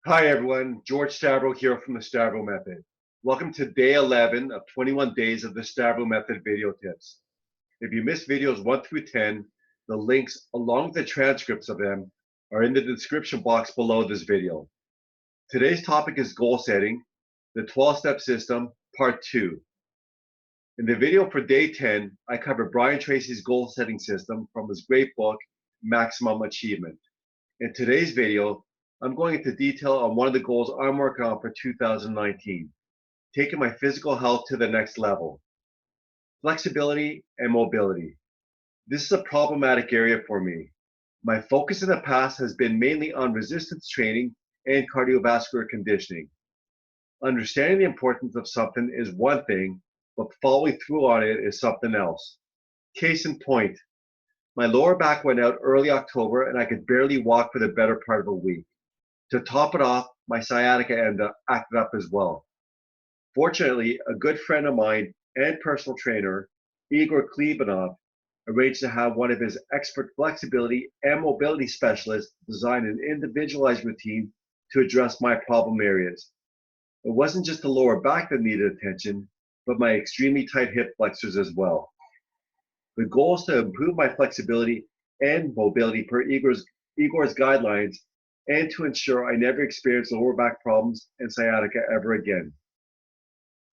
Hi everyone, George Stavrou here from the Stavrou Method. Welcome to day 11 of 21 days of the Stavrou Method video tips. If you missed videos 1 through 10, the links along with the transcripts of them are in the description box below this video. Today's topic is goal setting, the 12-step system, part 2. In the video for day 10, I covered Brian Tracy's goal setting system from his great book, Maximum Achievement. In today's video, I'm going into detail on one of the goals I'm working on for 2019, taking my physical health to the next level. Flexibility and mobility. This is a problematic area for me. My focus in the past has been mainly on resistance training and cardiovascular conditioning. Understanding the importance of something is one thing, but following through on it is something else. Case in point, my lower back went out early October and I could barely walk for the better part of a week. To top it off, my sciatica acted up as well. Fortunately, a good friend of mine and personal trainer, Igor Klebanov, arranged to have one of his expert flexibility and mobility specialists design an individualized routine to address my problem areas. It wasn't just the lower back that needed attention, but my extremely tight hip flexors as well. The goal is to improve my flexibility and mobility per Igor's guidelines and to ensure I never experience lower back problems and sciatica ever again.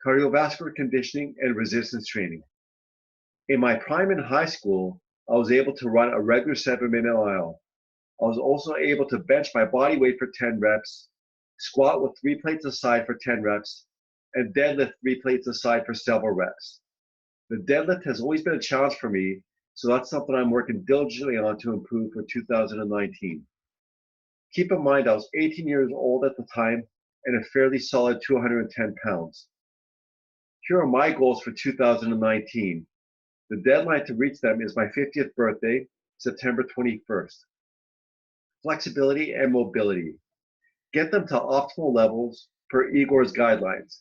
Cardiovascular conditioning and resistance training. In my prime in high school, I was able to run a regular 7-minute mile. I was also able to bench my body weight for 10 reps, squat with 3 plates aside for 10 reps, and deadlift 3 plates aside for several reps. The deadlift has always been a challenge for me, so that's something I'm working diligently on to improve for 2019. Keep in mind I was 18 years old at the time and a fairly solid 210 pounds. Here are my goals for 2019. The deadline to reach them is my 50th birthday, September 21st. Flexibility and mobility. Get them to optimal levels per Igor's guidelines.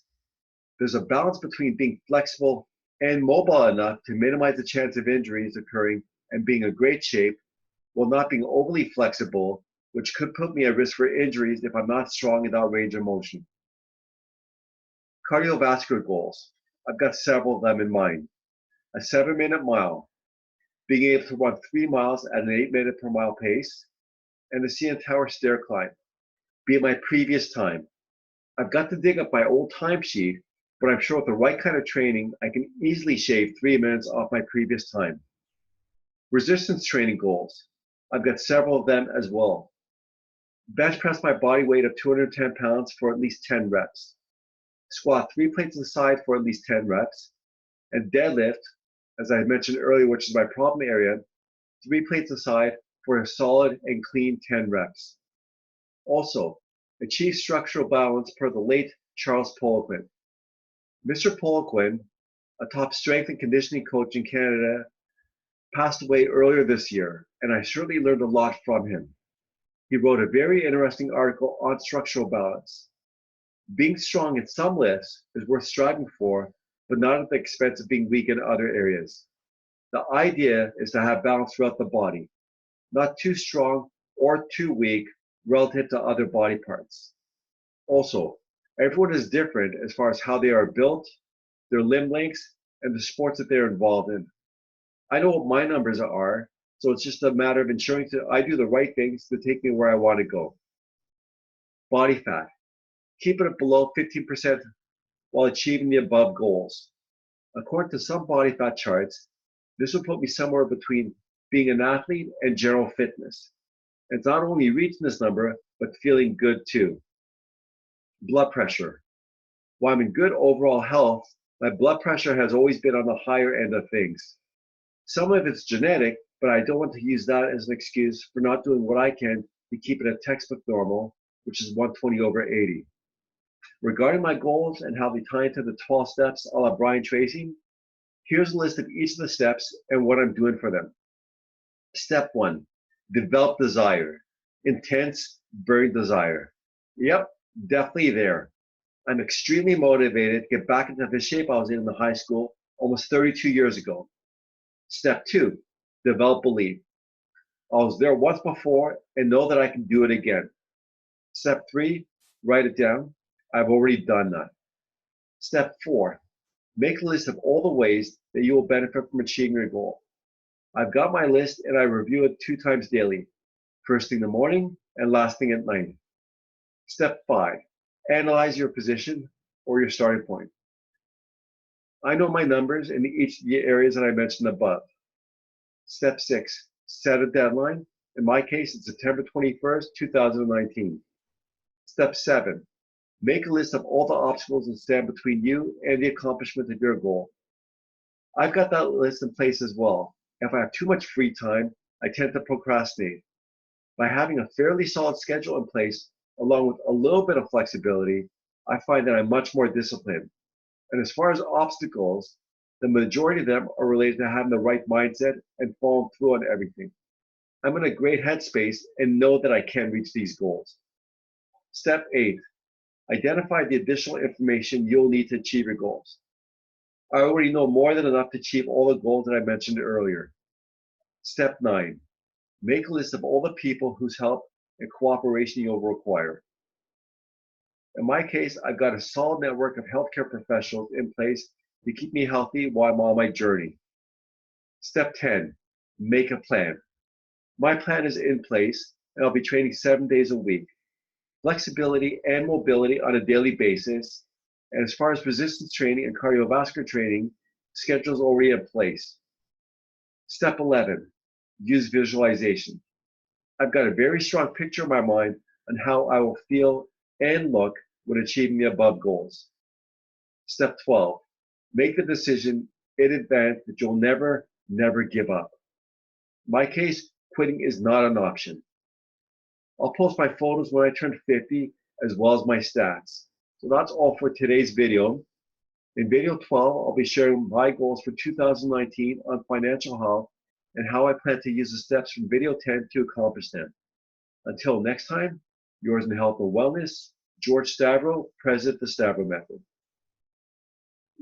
There's a balance between being flexible and mobile enough to minimize the chance of injuries occurring and being in great shape, while not being overly flexible, which could put me at risk for injuries if I'm not strong in that range of motion. Cardiovascular goals. I've got several of them in mind. A 7-minute mile, being able to run 3 miles at an 8-minute per mile pace, and the CN Tower stair climb, be at my previous time. I've got to dig up my old timesheet, but I'm sure with the right kind of training, I can easily shave 3 minutes off my previous time. Resistance training goals. I've got several of them as well. Bench press my body weight of 210 pounds for at least 10 reps. Squat 3 plates aside for at least 10 reps. And deadlift, as I mentioned earlier, which is my problem area, 3 plates aside for a solid and clean 10 reps. Also, achieve structural balance per the late Charles Poliquin. Mr. Poliquin, a top strength and conditioning coach in Canada, passed away earlier this year, and I certainly learned a lot from him. He wrote a very interesting article on structural balance. Being strong in some lifts is worth striving for, but not at the expense of being weak in other areas. The idea is to have balance throughout the body, not too strong or too weak relative to other body parts. Also, everyone is different as far as how they are built, their limb lengths, and the sports that they're involved in. I know what my numbers are, so it's just a matter of ensuring that I do the right things to take me where I want to go. Body fat. Keeping it below 15% while achieving the above goals. According to some body fat charts, this will put me somewhere between being an athlete and general fitness. It's not only reaching this number, but feeling good too. Blood pressure. While I'm in good overall health, my blood pressure has always been on the higher end of things. Some of it's genetic, but I don't want to use that as an excuse for not doing what I can to keep it at textbook normal, which is 120/80. Regarding my goals and how they tie into the 12 steps a la Brian Tracy, here's a list of each of the steps and what I'm doing for them. Step 1, develop desire. Intense, burning desire. Yep, definitely there. I'm extremely motivated to get back into the shape I was in high school almost 32 years ago. Step 2, develop belief. I was there once before and know that I can do it again. Step 3, Write it down. I've already done that. Step 4, make a list of all the ways that you will benefit from achieving your goal. I've got my list and I review it 2 times daily, first thing in the morning and last thing at night. Step 5, analyze your position or your starting point. I know my numbers in each of the areas that I mentioned above. Step 6, set a deadline. In my case, it's September 21st, 2019. Step 7, make a list of all the obstacles that stand between you and the accomplishment of your goal. I've got that list in place as well. If I have too much free time, I tend to procrastinate. By having a fairly solid schedule in place, along with a little bit of flexibility, I find that I'm much more disciplined. And as far as obstacles, the majority of them are related to having the right mindset and following through on everything. I'm in a great headspace and know that I can reach these goals. Step 8, identify the additional information you'll need to achieve your goals. I already know more than enough to achieve all the goals that I mentioned earlier. Step 9, make a list of all the people whose help and cooperation you'll require. In my case, I've got a solid network of healthcare professionals in place to keep me healthy while I'm on my journey. Step 10, make a plan. My plan is in place and I'll be training 7 days a week. Flexibility and mobility on a daily basis. And as far as resistance training and cardiovascular training, schedule's already in place. Step 11, use visualization. I've got a very strong picture in my mind on how I will feel and look when achieving the above goals. Step 12, make the decision in advance that you'll never give up. In my case, quitting is not an option. I'll post my photos when I turn 50 as well as my stats. So that's all for today's video. In video 12, I'll be sharing my goals for 2019 on financial health and how I plan to use the steps from video 10 to accomplish them. Until next time, yours in health and wellness, George Stavrou, President of the Stavrou Method.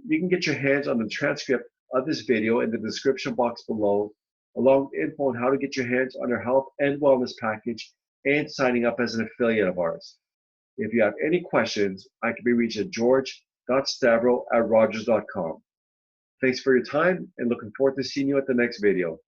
You can get your hands on the transcript of this video in the description box below, along with info on how to get your hands on our health and wellness package and signing up as an affiliate of ours. If you have any questions, I can be reached at george.stavrou@rogers.com. Thanks for your time and looking forward to seeing you at the next video.